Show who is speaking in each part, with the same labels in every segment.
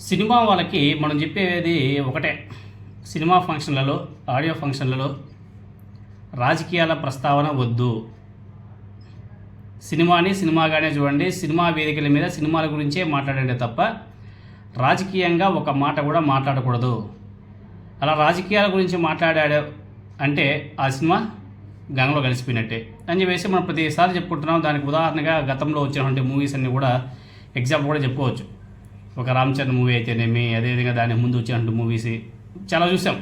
Speaker 1: Cinema వాళ్ళకి మనం చెప్పేది ఒకటే. సినిమా ఫంక్షన్లలో, ఆడియో ఫంక్షన్లలో రాజకీయాల ప్రస్తావన వద్దు. సినిమాని సినిమాగానే చూడండి. సినిమా వేదికల మీద సినిమాల గురించే మాట్లాడండి తప్ప రాజకీయంగా ఒక మాట కూడా మాట్లాడకూడదు. అలా రాజకీయాల గురించి మాట్లాడాడు అంటే ఆ సినిమా గంగలో కలిసిపోయినట్టే అని చెప్పేసి మనం ప్రతిసారి చెప్పుకుంటున్నాం. దానికి ఉదాహరణగా గతంలో వచ్చినటువంటి మూవీస్ అన్నీ కూడా ఎగ్జాంపుల్ కూడా చెప్పుకోవచ్చు. ఒక రామ్ చరణ్ మూవీ అయితేనేమి, అదేవిధంగా దానికి ముందు వచ్చినటువంటి మూవీస్ చాలా చూసాం.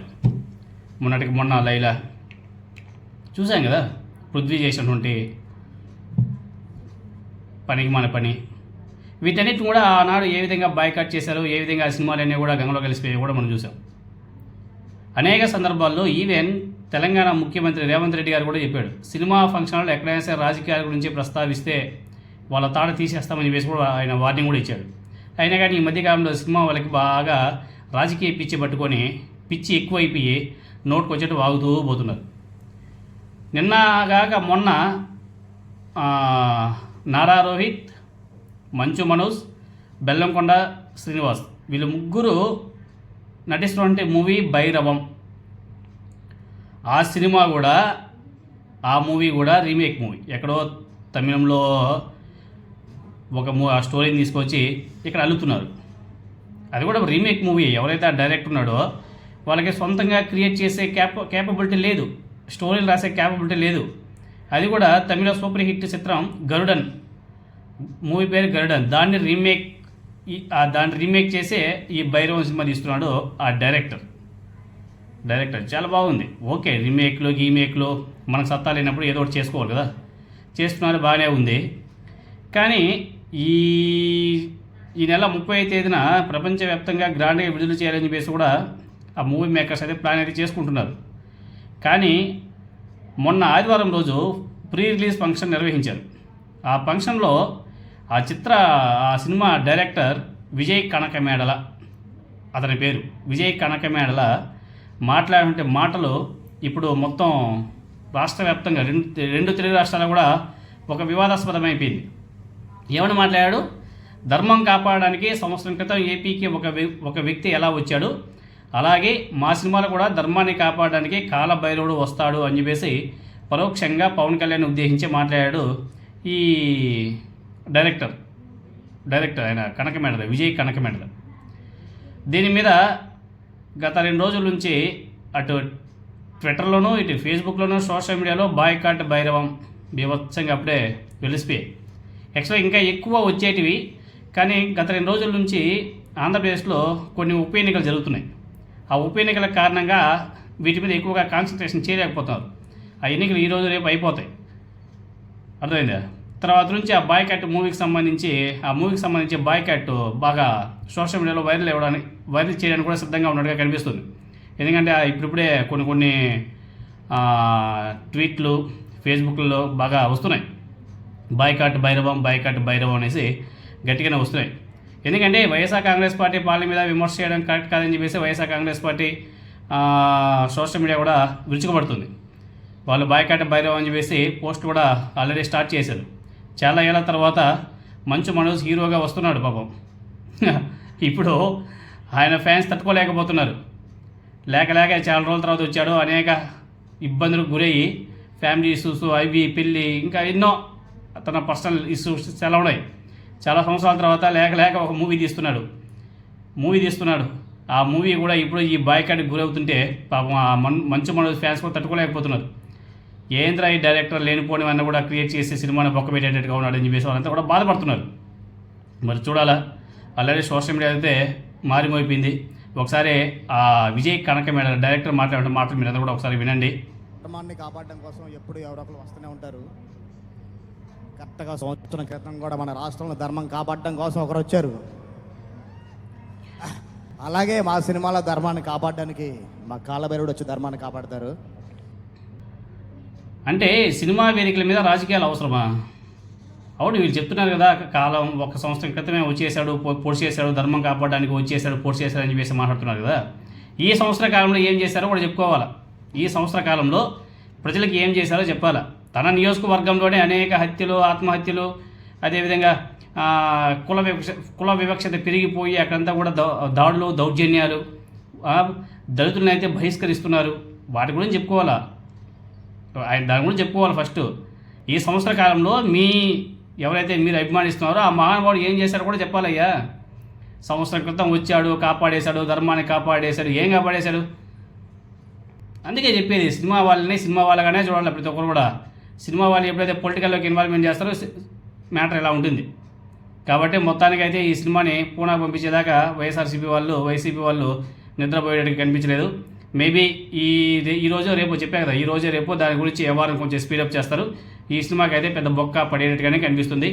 Speaker 1: మొన్న లైలా చూసాం కదా. పృథ్వీ చేసినటువంటి పనికి మన పని, వీటన్నిటిని కూడా ఆనాడు ఏ విధంగా బాయ్కాట్ చేశారు, ఏ విధంగా ఆ సినిమాలన్నీ కూడా గంగలో కలిసిపోయి కూడా మనం చూసాం. అనేక సందర్భాల్లో ఈవెన్ తెలంగాణ ముఖ్యమంత్రి రేవంత్ రెడ్డి గారు కూడా చెప్పాడు, సినిమా ఫంక్షన్లో ఎక్కడైనా సరే రాజకీయాల గురించి ప్రస్తావిస్తే వాళ్ళ తాడ తీసేస్తామని చెప్పేసి కూడా ఆయన వార్నింగ్ కూడా ఇచ్చాడు. అయినా కానీ ఈ మధ్యకాలంలో సినిమా వాళ్ళకి బాగా రాజకీయ పిచ్చి పట్టుకొని పిచ్చి ఎక్కువైపోయి నోటుకు వచ్చేట్టు వాగుతూ పోతున్నారు. నిన్నగాక మొన్న నారా రోహిత్, మంచు మనోజ్, బెల్లంకొండ శ్రీనివాస్ వీళ్ళు ముగ్గురు నటిస్తున్నటువంటి మూవీ భైరవం. ఆ సినిమా కూడా, ఆ మూవీ కూడా రీమేక్ మూవీ. ఎక్కడో తమిళంలో ఒక ఆ స్టోరీని తీసుకొచ్చి ఇక్కడ అల్లుతున్నారు. అది కూడా రీమేక్ మూవీ. ఎవరైతే ఆ డైరెక్టర్ ఉన్నాడో వాళ్ళకి సొంతంగా క్రియేట్ చేసే క్యాపబిలిటీ లేదు, స్టోరీలు రాసే క్యాపబిలిటీ లేదు. అది కూడా తమిళ సూపర్ హిట్ చిత్రం గరుడన్, మూవీ పేరు గరుడన్. దాన్ని రీమేక్ చేసే ఈ భైరవం సినిమా తీస్తున్నాడు ఆ డైరెక్టర్. చాలా బాగుంది. ఓకే, రీమేక్లో మనకు సత్తా లేనప్పుడు ఏదో ఒకటి చేసుకోవాలి కదా, చేస్తున్నారు, బాగానే ఉంది. కానీ ఈ నెల 30వ తేదీన ప్రపంచవ్యాప్తంగా గ్రాండ్గా విడుదల చేయాలని చెప్పేసి కూడా ఆ మూవీ మేకర్స్ అయితే ప్లాన్ అయితే చేసుకుంటున్నారు. కానీ మొన్న ఆదివారం రోజు ప్రీ రిలీజ్ ఫంక్షన్ నిర్వహించారు. ఆ ఫంక్షన్లో ఆ సినిమా డైరెక్టర్ విజయ్ కనకమేడల, అతని పేరు విజయ్ కనకమేడల, మాట్లాడే మాటలు ఇప్పుడు మొత్తం రాష్ట్ర వ్యాప్తంగా రెండు తెలుగు రాష్ట్రాలు కూడా ఒక వివాదాస్పదమైపోయింది. ఏమని మాట్లాడాడు? ధర్మం కాపాడడానికి సంవత్సరం క్రితం ఏపీకి ఒక వ్యక్తి ఎలా వచ్చాడు, అలాగే మా సినిమాలో కూడా ధర్మాన్ని కాపాడడానికి కాలభైరవుడు వస్తాడు అని చెప్పేసి పరోక్షంగా పవన్ కళ్యాణ్ ఉద్దేశించి మాట్లాడాడు ఈ డైరెక్టర్ ఆయన కనకమేడల, విజయ్ కనకమేడల. దీని మీద గత 2 రోజుల నుంచి అటు ట్విట్టర్లోనూ, ఇటు ఫేస్బుక్లోనూ, సోషల్ మీడియాలో బాయ్కాట్ భైరవం బీభత్సంగా అప్పుడే వెలిసిపోయాయి. యాక్చువల్గా ఇంకా ఎక్కువ వచ్చేటివి. కానీ గత 2 రోజుల నుంచి ఆంధ్రప్రదేశ్లో కొన్ని ఉప ఎన్నికలు జరుగుతున్నాయి. ఆ ఉప ఎన్నికల కారణంగా వీటి మీద ఎక్కువగా కాన్సన్ట్రేషన్ చేయలేకపోతున్నారు. ఆ ఎన్నికలు ఈరోజు రేపు అయిపోతాయి, అర్థమైందా? తర్వాత నుంచి ఆ బాయ్కాట్ మూవీకి సంబంధించి బాయ్కాట్ బాగా సోషల్ మీడియాలో వైరల్ చేయడానికి కూడా సిద్ధంగా ఉన్నట్టుగా కనిపిస్తుంది. ఎందుకంటే ఇప్పుడిప్పుడే కొన్ని ట్వీట్లు ఫేస్బుక్లో బాగా వస్తున్నాయి. బాయ్కాట్ భైరవం అనేసి గట్టిగానే వస్తున్నాయి. ఎందుకంటే వైఎస్ఆర్ కాంగ్రెస్ పార్టీ పాలన మీద విమర్శ చేయడం కరెక్ట్ కాదని చెప్పేసి YSR Congress party social media కూడా విరుచుకుపడుతుంది. వాళ్ళు బాయ్కాట్ భైరవం అని చెప్పేసి పోస్ట్ కూడా ఆల్రెడీ స్టార్ట్ చేశారు. చాలా ఏళ్ళ తర్వాత మంచు మనోజ్ హీరోగా వస్తున్నాడు పాపం. ఇప్పుడు ఆయన ఫ్యాన్స్ తట్టుకోలేకపోతున్నారు. లేక చాలా రోజుల తర్వాత వచ్చాడు. అనేక ఇబ్బందులకు గురయ్యి ఫ్యామిలీ ఇష్యూస్, అవి పెళ్ళి, ఇంకా ఎన్నో తన పర్సనల్ ఇష్యూస్ చాలా ఉన్నాయి. చాలా సంవత్సరాల తర్వాత లేక ఒక మూవీ తీస్తున్నాడు. ఆ మూవీ కూడా ఇప్పుడు ఈ బాయ్కాట్కి గురవుతుంటే పాపం ఆ మంచు మనోజ్ ఫ్యాన్స్ కూడా తట్టుకోలేకపోతున్నారు. ఏంద్ర ఈ డైరెక్టర్ లేనిపోనివన్నీ కూడా క్రియేట్ చేసి సినిమాని బొక్క పెట్టేటట్టుగా ఉన్నాడు అని చెప్పేసి వాళ్ళంతా కూడా బాధపడుతున్నారు. మరి చూడాలా. ఆల్రెడీ సోషల్ మీడియా అయితే మారిమోయిపోయింది. ఒకసారి ఆ విజయ్ కనకమేడల డైరెక్టర్ మాట్లాడే మాటలు మీరంతా కూడా ఒకసారి వినండి.
Speaker 2: ధర్మాన్ని కాపాడడం కోసం ఎప్పుడు ఎవరొకరు వస్తూనే ఉంటారు. కరెక్ట్గా సంవత్సరం క్రితం కూడా మన రాష్ట్రంలో ధర్మం కాపాడడం కోసం ఒకరు వచ్చారు. అలాగే మా సినిమాలో ధర్మాన్ని కాపాడడానికి మా కాలభైరవుడు వచ్చి ధర్మాన్ని కాపాడతారు.
Speaker 1: అంటే సినిమా వేదికల మీద రాజకీయాలు అవసరమా? అవును, వీళ్ళు చెప్తున్నారు కదా, ఒక సంవత్సరం క్రితమే వచ్చేసాడు, పొడి చేశాడు, ధర్మం కాపాడడానికి వచ్చేసాడు, పొడి చేశాడు అని చెప్పేసి మాట్లాడుతున్నారు కదా. ఈ సంవత్సర కాలంలో ఏం చేశారో కూడా చెప్పుకోవాలా. ఈ సంవత్సర కాలంలో ప్రజలకు ఏం చేశారో చెప్పాలా. తన నియోజకవర్గంలోనే అనేక హత్యలు, ఆత్మహత్యలు, అదేవిధంగా కుల వివక్షత పెరిగిపోయి అక్కడంతా కూడా దాడులు దౌర్జన్యాలు, దళితులను అయితే బహిష్కరిస్తున్నారు. వాటి గురించి చెప్పుకోవాలా, దాని గురించి చెప్పుకోవాలి ఫస్ట్. ఈ సంవత్సర కాలంలో ఎవరైతే మీరు అభిమానిస్తున్నారో ఆ మహానుభావుడు ఏం చేశారో కూడా చెప్పాలయ్యా. సంవత్సరం క్రితం వచ్చాడు, కాపాడేశాడు, ధర్మాన్ని కాపాడేశాడు. ఏం కాపాడేశాడు? అందుకే చెప్పేది, సినిమా వాళ్ళగానే చూడాలి ప్రతి ఒక్కరు కూడా. సినిమా వాళ్ళు ఎప్పుడైతే పొలిటికల్లోకి ఇన్వాల్వ్మెంట్ చేస్తారో మ్యాటర్ ఇలా ఉంటుంది. కాబట్టి మొత్తానికైతే ఈ సినిమాని పూనా పంపించేదాకా వైసీపీ వాళ్ళు నిద్రపోయేటట్టుగా కనిపించలేదు. మేబీ ఈరోజు రేపు చెప్పా కదా, ఈరోజు రేపు దాని గురించి వ్యవహారం కొంచెం స్పీడప్ చేస్తారు. ఈ సినిమాకి అయితే పెద్ద బొక్క పడేటట్టుగానే కనిపిస్తుంది.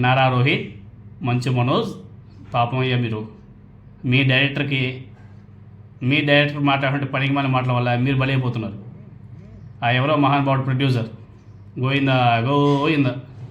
Speaker 1: నారా రోహిత్, మంచు మనోజ్, పాపం అయ్యా మీరు మీ డైరెక్టర్ మాట్లాడే పనికి మన మాటల వల్ల మీరు బలైపోతున్నారు. ఎవరో మహానుభావుడు ప్రొడ్యూసర్ గోయిందా.